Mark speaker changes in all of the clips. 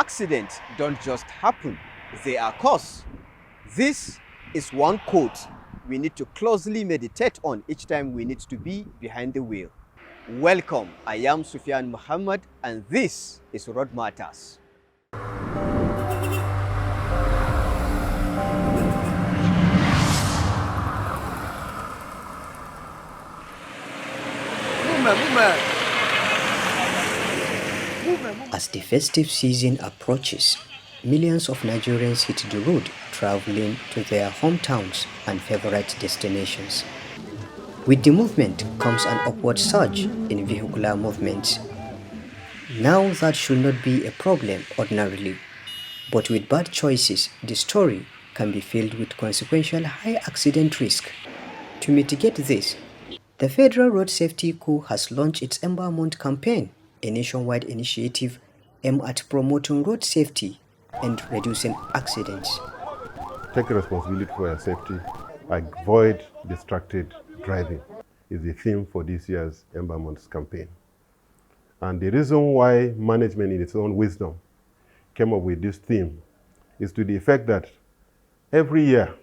Speaker 1: Accidents don't just happen, they are caused. This is one quote we need to closely meditate on each time we need to be behind the wheel. Welcome, I am Sufyan Muhammad and this is Road Matters.
Speaker 2: As the festive season approaches, millions of Nigerians hit the road traveling to their hometowns and favorite destinations. With the movement comes an upward surge in vehicular movements. Now that should not be a problem ordinarily, but with bad choices, the story can be filled with consequential high accident risk. To mitigate this, the Federal Road Safety Corps has launched its Ember campaign, a nationwide initiative aimed at promoting road safety and reducing accidents.
Speaker 3: Take responsibility for your safety, avoid distracted driving is the theme for this year's Ember campaign. And the reason why management in its own wisdom came up with this theme is to the effect that every year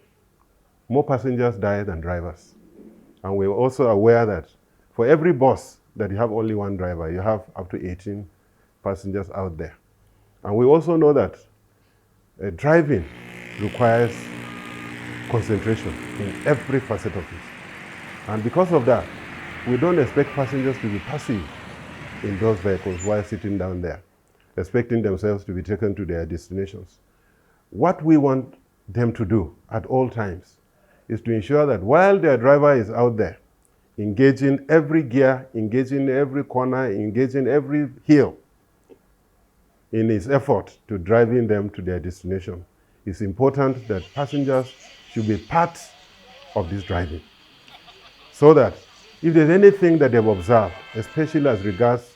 Speaker 3: more passengers die than drivers. And we're also aware that for every bus that you have only one driver, you have up to 18 passengers out there. And we also know that driving requires concentration in every facet of it. And because of that, we don't expect passengers to be passive in those vehicles while sitting down there, expecting themselves to be taken to their destinations. What we want them to do at all times is to ensure that while their driver is out there, engaging every gear, engaging every corner, engaging every hill in his effort to driving them to their destination, it's important that passengers should be part of this driving. So that if there's anything that they've observed, especially as regards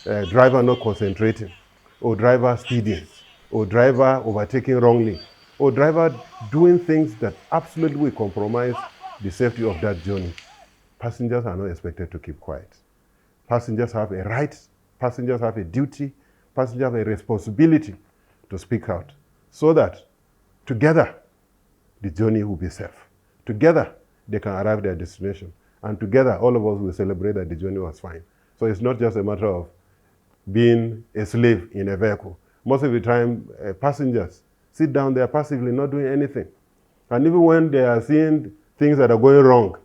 Speaker 3: driver not concentrating, or driver speeding, or driver overtaking wrongly, or driver doing things that absolutely will compromise the safety of that journey, passengers are not expected to keep quiet. Passengers have a right, passengers have a duty, passengers have a responsibility to speak out so that together the journey will be safe. Together they can arrive at their destination, and together all of us will celebrate that the journey was fine. So it's not just a matter of being a slave in a vehicle. Most of the time, passengers sit down there passively, not doing anything. And even when they are seeing things that are going wrong,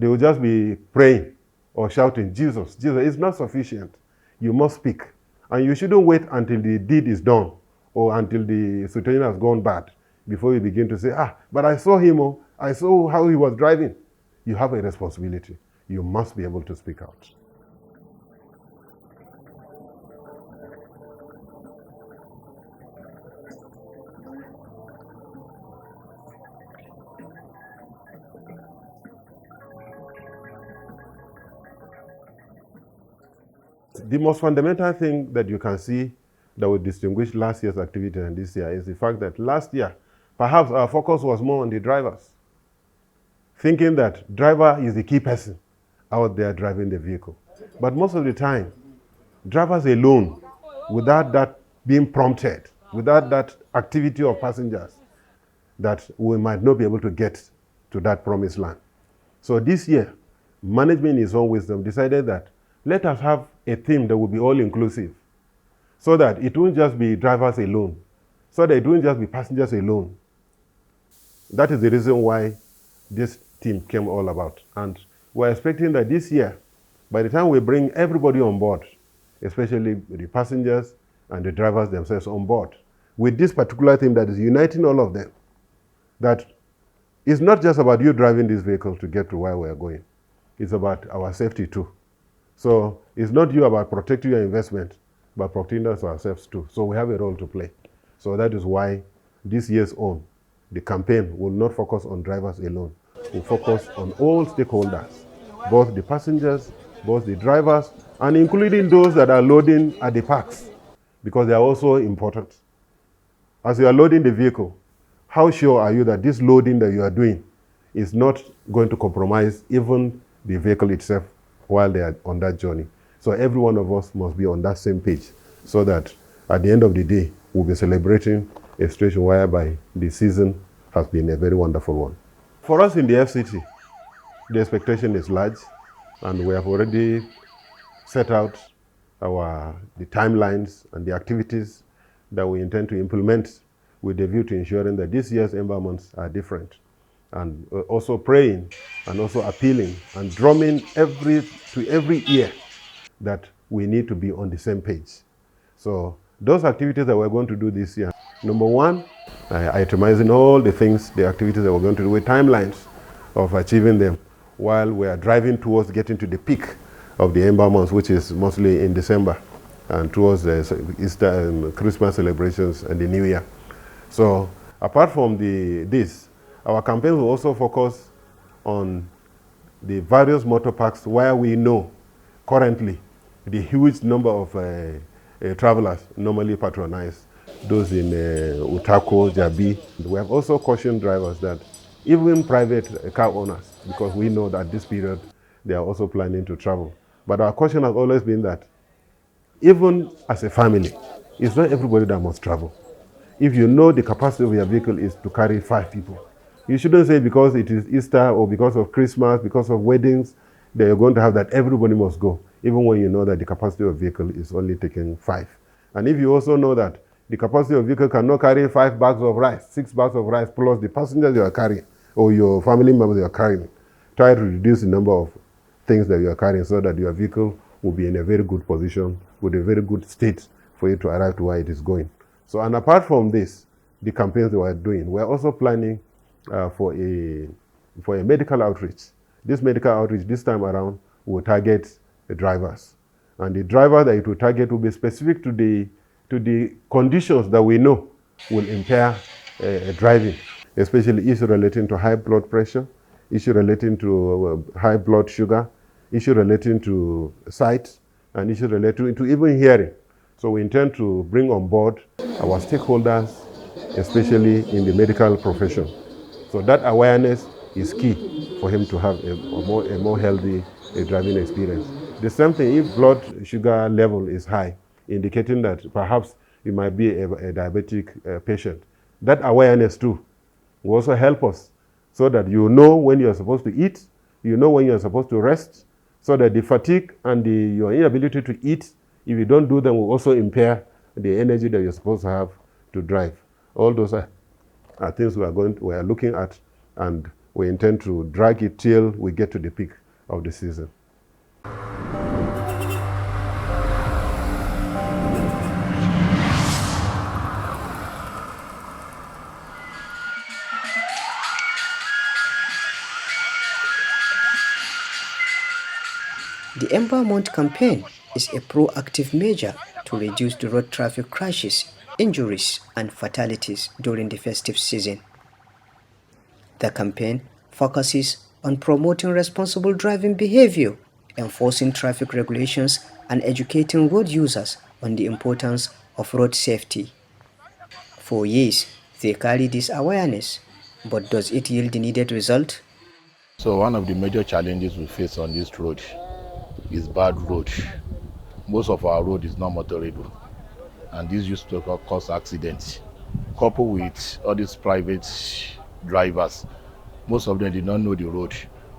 Speaker 3: they will just be praying or shouting, Jesus, Jesus. It's not sufficient. You must speak. And you shouldn't wait until the deed is done or until the situation has gone bad before you begin to say, but I saw him, I saw how he was driving. You have a responsibility. You must be able to speak out. The most fundamental thing that you can see that would distinguish last year's activity and this year is the fact that last year, perhaps our focus was more on the drivers, thinking that driver is the key person out there driving the vehicle. But most of the time, drivers alone, without that being prompted, without that activity of passengers, that we might not be able to get to that promised land. So this year, management in its own wisdom decided that let us have a theme that will be all-inclusive so that it won't just be drivers alone, so that it won't just be passengers alone. That is the reason why this theme came all about. And we're expecting that this year, by the time we bring everybody on board, especially the passengers and the drivers themselves on board, with this particular theme that is uniting all of them, that it's not just about you driving this vehicle to get to where we're going. It's about our safety too. So it's not you about protecting your investment, but protecting us ourselves too. So we have a role to play. So that is why this year's own, the campaign will not focus on drivers alone. We'll focus on all stakeholders, both the passengers, both the drivers, and including those that are loading at the parks, because they are also important. As you are loading the vehicle, how sure are you that this loading that you are doing is not going to compromise even the vehicle itself while they are on that journey? So every one of us must be on that same page so that at the end of the day, we'll be celebrating a situation whereby the season has been a very wonderful one. For us in the FCT, the expectation is large, and we have already set out the timelines and the activities that we intend to implement with a view to ensuring that this year's Ember months are different. And also praying and also appealing and drumming to every ear that we need to be on the same page. So those activities that we're going to do this year, number one, itemizing all the activities that we're going to do with timelines of achieving them while we are driving towards getting to the peak of the Ember months, which is mostly in December and towards the Easter and Christmas celebrations and the New Year. So apart from this, our campaign will also focus on the various motor parks where we know currently the huge number of travelers normally patronize, those in Utako, Jabi. We have also cautioned drivers that even private car owners, because we know that this period they are also planning to travel. But our caution has always been that even as a family, it's not everybody that must travel. If you know the capacity of your vehicle is to carry 5 people, you shouldn't say because it is Easter or because of Christmas, because of weddings, that you're going to have that everybody must go, even when you know that the capacity of vehicle is only taking 5. And if you also know that the capacity of vehicle cannot carry 5 bags of rice, 6 bags of rice, plus the passengers you are carrying, or your family members you are carrying, try to reduce the number of things that you are carrying so that your vehicle will be in a very good position, with a very good state for you to arrive to where it is going. So, and apart from this, the campaigns that we are doing, we are also planning for a medical outreach. This medical outreach this time around will target the drivers. And the driver that it will target will be specific to the conditions that we know will impair driving, especially issues relating to high blood pressure, issue relating to high blood sugar, issue relating to sight, and issue relating to even hearing. So we intend to bring on board our stakeholders, especially in the medical profession. So that awareness is key for him to have a more healthy driving experience. The same thing if blood sugar level is high, indicating that perhaps you might be a diabetic patient. That awareness too will also help us so that you know when you're supposed to eat, you know when you're supposed to rest, so that the fatigue and your inability to eat, if you don't do them, will also impair the energy that you're supposed to have to drive. All those are things we are looking at, and we intend to drag it till we get to the peak of the season.
Speaker 2: The Ember Month campaign is a proactive measure to reduce the road traffic crashes, injuries, and fatalities during the festive season. The campaign focuses on promoting responsible driving behavior, enforcing traffic regulations, and educating road users on the importance of road safety. For years, they carry this awareness, but does it yield the needed result?
Speaker 4: So one of the major challenges we face on this road is bad road. Most of our road is not motorable, and this used to cause accidents. Coupled with all these private drivers, most of them did not know the road.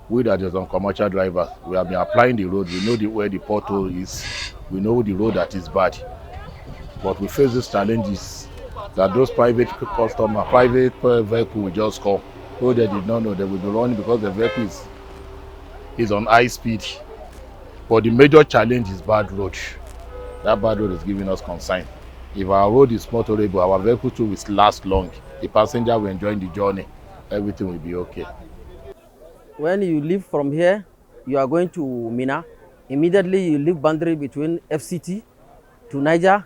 Speaker 4: We that is on commercial drivers, we have been applying the road, we know where the pothole is, we know the road that is bad. But we face these challenges that those private vehicle will just call. So they did not know they will be running because the vehicle is on high speed. But the major challenge is bad road. That bad road is giving us concern. If our road is motorable, our vehicle too will last long. The passenger will enjoy the journey. Everything will be okay.
Speaker 5: When you leave from here, you are going to Mina. Immediately you leave boundary between FCT to Niger.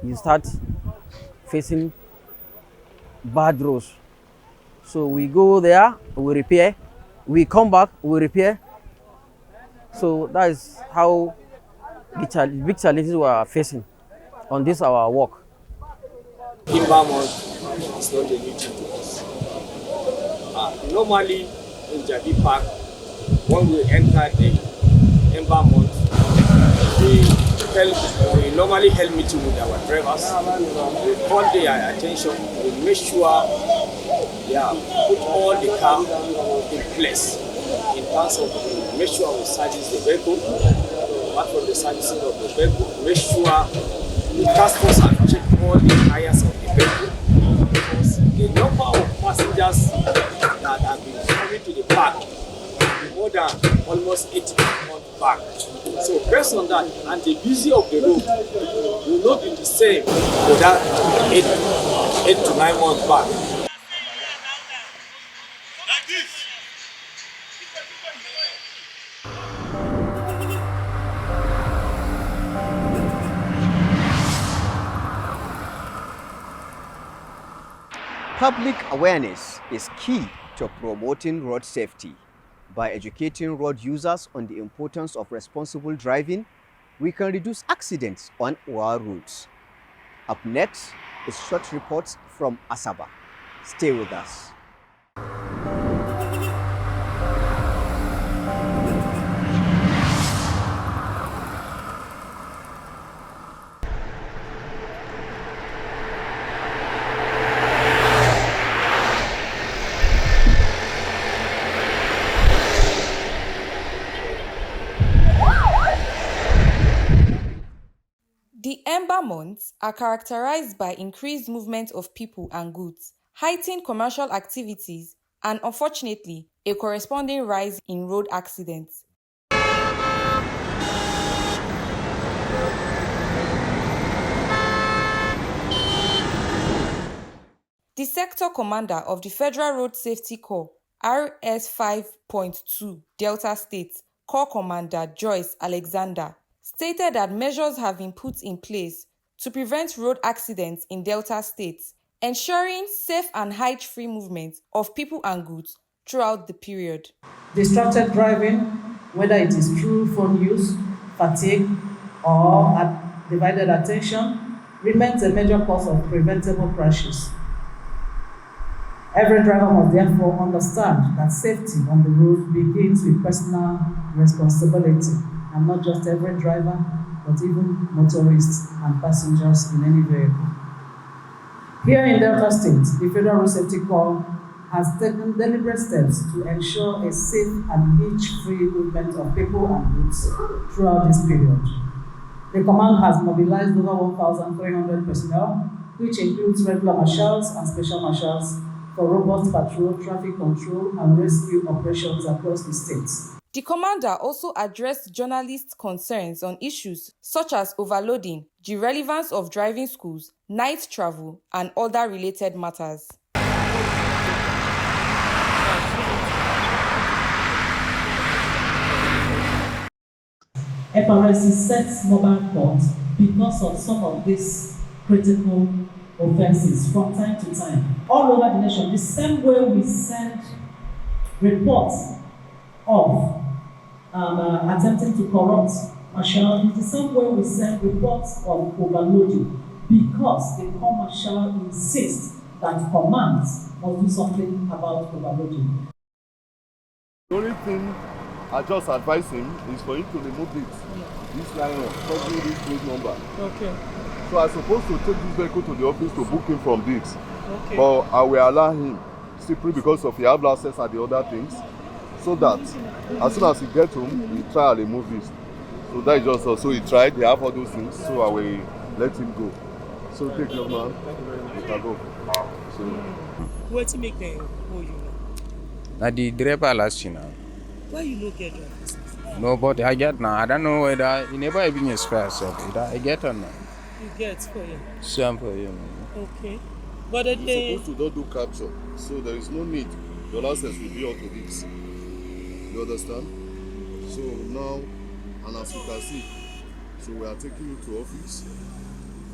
Speaker 5: You start facing bad roads. So we go there, we repair. We come back, we repair. So that is how the big challenges we are facing on this our work.
Speaker 6: Ember month is not a new thing to us. Normally in Jabi Park, when we enter the Ember month, the we normally held meeting with our drivers. We call their attention. We make sure put all the car in place in terms of make sure we service the vehicle. Apart from the servicing of the vehicle, make sure the customers have checked all the tires of the vehicle, because the number of passengers that have been coming to the park is more than almost 80 months back. So based on that, and the busy of the road will not be the same for that 8 to 9 months back.
Speaker 1: Public awareness is key to promoting road safety. By educating road users on the importance of responsible driving, we can reduce accidents on our roads. Up next is short reports from Asaba. Stay with us.
Speaker 7: The Ember months are characterized by increased movement of people and goods, heightened commercial activities, and unfortunately, a corresponding rise in road accidents. The sector commander of the Federal Road Safety Corps, RS 5.2 Delta State, Corps Commander Joyce Alexander, stated that measures have been put in place to prevent road accidents in Delta State, ensuring safe and height-free movement of people and goods throughout the period.
Speaker 8: Distracted driving, whether it is through phone use, fatigue, or divided attention, remains a major cause of preventable crashes. Every driver must therefore understand that safety on the road begins with personal responsibility, and not just every driver, but even motorists and passengers in any vehicle. Here in Delta State, the Federal Road Safety Corps has taken deliberate steps to ensure a safe and hitch-free movement of people and goods throughout this period. The command has mobilized over 1,300 personnel, which includes regular marshals and special marshals, for robust patrol, traffic control, and rescue operations across the state.
Speaker 7: The commander also addressed journalists' concerns on issues such as overloading, the relevance of driving schools, night travel, and other related matters.
Speaker 8: FRSC sets mobile court because of some of these critical offenses from time to time. All over the nation, the same way we send reports of attempting to corrupt marshal, is the same way we send reports of overloading, because the Corps Marshal insists that commands must do something about overloading.
Speaker 9: The only thing I just advise him is for him to remove this line of covering this plate number.
Speaker 10: Okay.
Speaker 9: So I'm supposed to take this vehicle to the office to book him from this.
Speaker 10: Okay.
Speaker 9: But I will allow him simply because of he have access and the other things, so that as soon as he gets home, he try and remove this. So that is just so he tried, they have all those things, so I will let him go. So take your man, you can go. So
Speaker 10: What to make them hold you now?
Speaker 11: Na the driver last year now.
Speaker 10: Why you no get driver's license?
Speaker 11: No, but I get now. I don't know whether he never even expired, so I get on now.
Speaker 10: You get for you.
Speaker 11: Same for you.
Speaker 10: Okay. But
Speaker 9: you're
Speaker 10: they
Speaker 9: supposed to not do capture, so there is no need. Your license will be onto this. You understand? So now, and as you can see, so we are taking you to office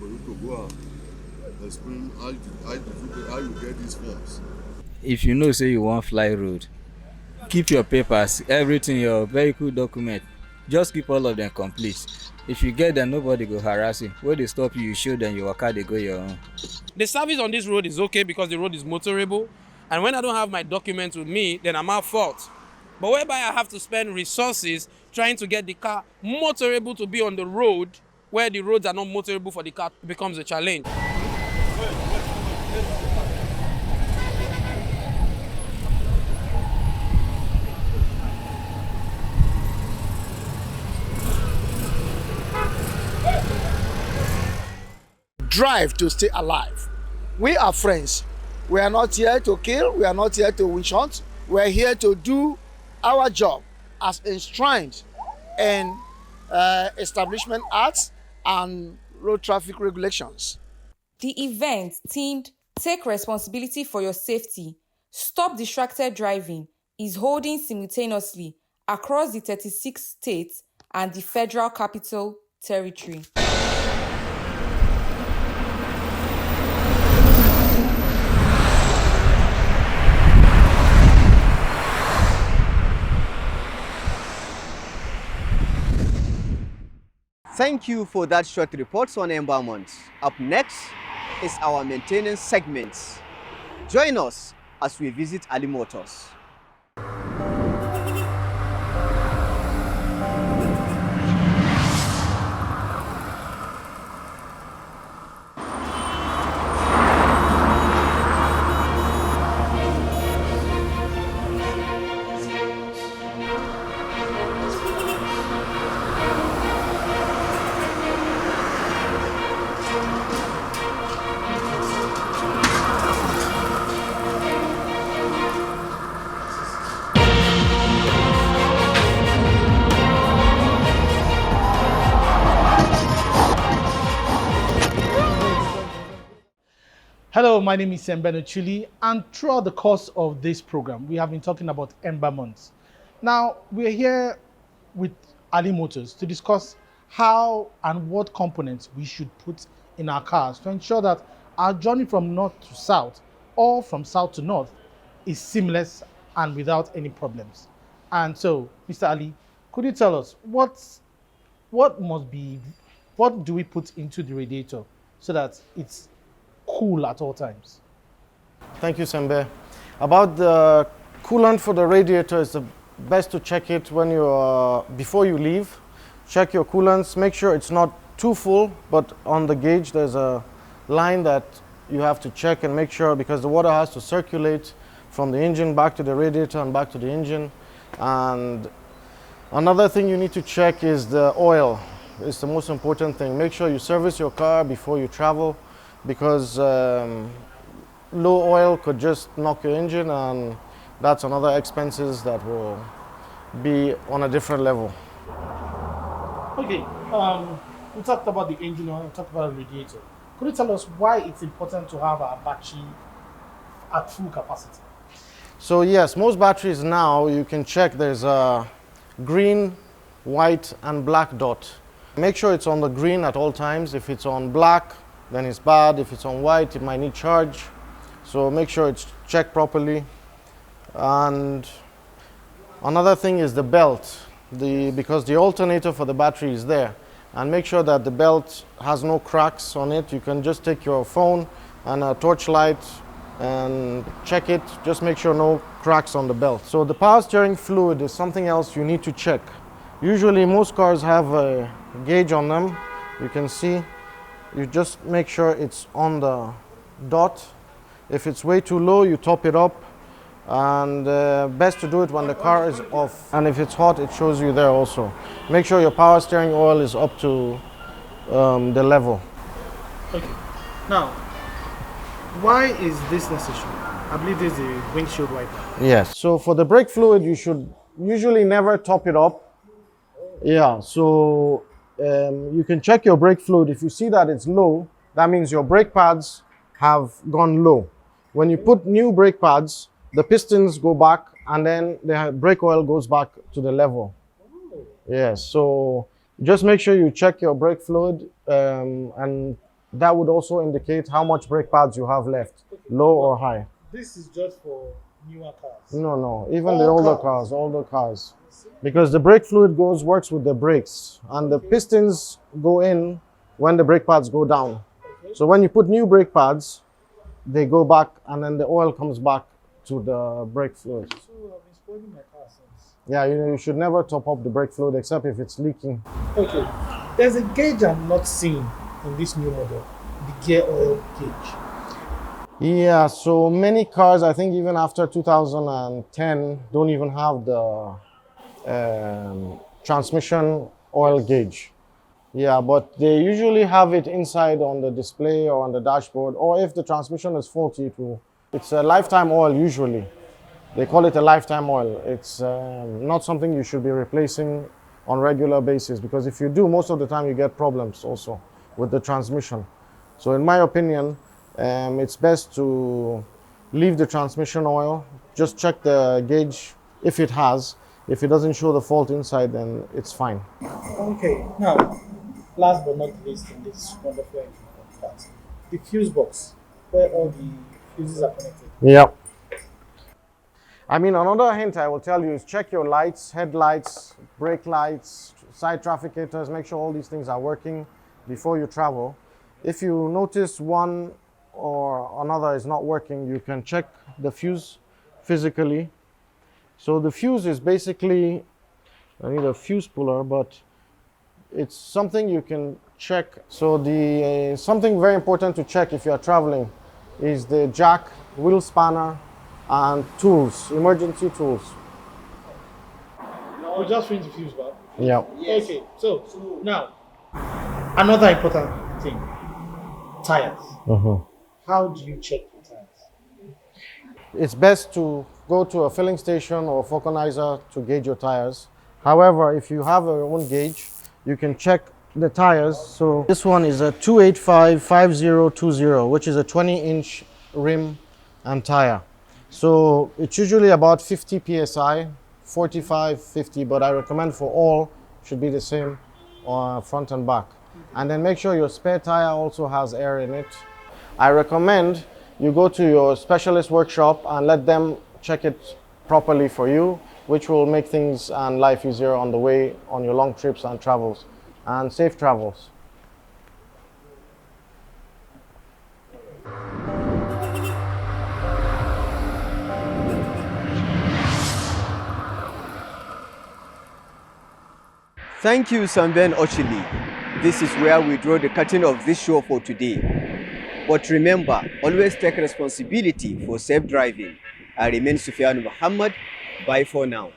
Speaker 9: for you to go and explain how you get these forms.
Speaker 12: If you know say you wan fly road, keep your papers, everything, your vehicle document, just keep all of them complete. If you get them, nobody go harass you. When they stop you, you show them your car, they go your own.
Speaker 10: the service on this road is okay because the road is motorable, and when I don't have my documents with me, then I'm at fault. But whereby I have to spend resources trying to get the car motorable to be on the road, where the roads are not motorable for the car becomes a challenge.
Speaker 13: Drive to stay alive. We are friends. We are not here to kill. We are not here to witch hunt. We are here to do our job as enshrined in Establishment Acts and road traffic regulations.
Speaker 7: The event themed Take Responsibility for Your Safety, Stop Distracted Driving is holding simultaneously across the 36 states and the Federal Capital Territory.
Speaker 1: Thank you for that short report on Ember Month. Up next is our maintenance segment. Join us as we visit Ali Motors.
Speaker 14: Hello, my name is Ember, and throughout the course of this program, we have been talking about Ember Months. Now, we're here with Ali Motors to discuss how and what components we should put in our cars to ensure that our journey from north to south or from south to north is seamless and without any problems. And so, Mr. Ali, could you tell us what do we put into the radiator so that it's cool at all times?
Speaker 15: Thank you, Sembe. About the coolant for the radiator, it's the best to check it when before you leave. Check your coolants, make sure it's not too full, but on the gauge there's a line that you have to check and make sure, because the water has to circulate from the engine back to the radiator and back to the engine. And another thing you need to check is the oil. It's the most important thing. Make sure you service your car before you travel, because low oil could just knock your engine, and that's another expenses that will be on a different level.
Speaker 14: Okay, we talked about the engine oil, we talked about the radiator. Could you tell us why it's important to have our battery at full capacity?
Speaker 15: So yes, most batteries now, you can check there's a green, white and black dot. Make sure it's on the green at all times. If it's on black, then it's bad. If it's on white, it might need charge. So make sure it's checked properly. And another thing is the belt, because the alternator for the battery is there. And make sure that the belt has no cracks on it. You can just take your phone and a torchlight and check it. Just make sure no cracks on the belt. So the power steering fluid is something else you need to check. Usually most cars have a gauge on them. You can see. You just make sure it's on the dot. If it's way too low, you top it up. And best to do it when the car is off. And if it's hot, it shows you there also. Make sure your power steering oil is up to the level.
Speaker 14: Okay. Now, why is this necessary? I believe this is a windshield wiper.
Speaker 15: Yes. So for the brake fluid, you should usually never top it up. Yeah. So you can check your brake fluid. If you see that it's low, that means your brake pads have gone low. When you put new brake pads, the pistons go back and then the brake oil goes back to the level. Yes, so just make sure you check your brake fluid, and that would also indicate how much brake pads you have left, low or high.
Speaker 14: This is just for newer cars?
Speaker 15: No, even the older cars. Because the brake fluid works with the brakes, and the pistons go in when the brake pads go down. Okay. So when you put new brake pads, they go back and then the oil comes back to the brake fluid.
Speaker 14: So I've been spoiling my car since.
Speaker 15: Yeah, you should never top up the brake fluid except if it's leaking.
Speaker 14: Okay. There's a gauge I'm not seeing in this new model, the gear oil gauge.
Speaker 15: Yeah, so many cars, I think even after 2010, don't even have the transmission oil gauge. Yeah, but they usually have it inside on the display or on the dashboard, or if the transmission is faulty, it's a lifetime oil usually. They call it a lifetime oil. It's not something you should be replacing on regular basis, because if you do, most of the time you get problems also with the transmission. So in my opinion, it's best to leave the transmission oil, just check the gauge if it has. If it doesn't show the fault inside, then it's fine.
Speaker 14: Okay, now, last but not least in this wonderful part, the fuse box, where all the fuses are connected.
Speaker 15: Yeah. I mean, another hint I will tell you is check your lights, headlights, brake lights, side trafficators, make sure all these things are working before you travel. If you notice one or another is not working, you can check the fuse physically. So the fuse is basically, I need a fuse puller, but it's something you can check. So something very important to check if you are traveling is the jack, wheel spanner, and tools, emergency tools.
Speaker 14: We just finished the fuse bar.
Speaker 15: Yeah.
Speaker 14: Okay, so now, another important thing, tires. How do you check the tires?
Speaker 15: It's best to go to a filling station or vulcanizer to gauge your tires. However, if you have your own gauge, you can check the tires. So this one is a 285-5020, which is a 20-inch rim and tire. So it's usually about 50 psi, 45, 50, but I recommend for all should be the same front and back. And then make sure your spare tire also has air in it. I recommend you go to your specialist workshop and let them check it properly for you, which will make things and life easier on the way on your long trips and travels. And safe travels.
Speaker 1: Thank you, Samben Ochili. This is where we draw the curtain of this show for today. But remember, always take responsibility for safe driving. I remain Sufyan Muhammad. Bye for now.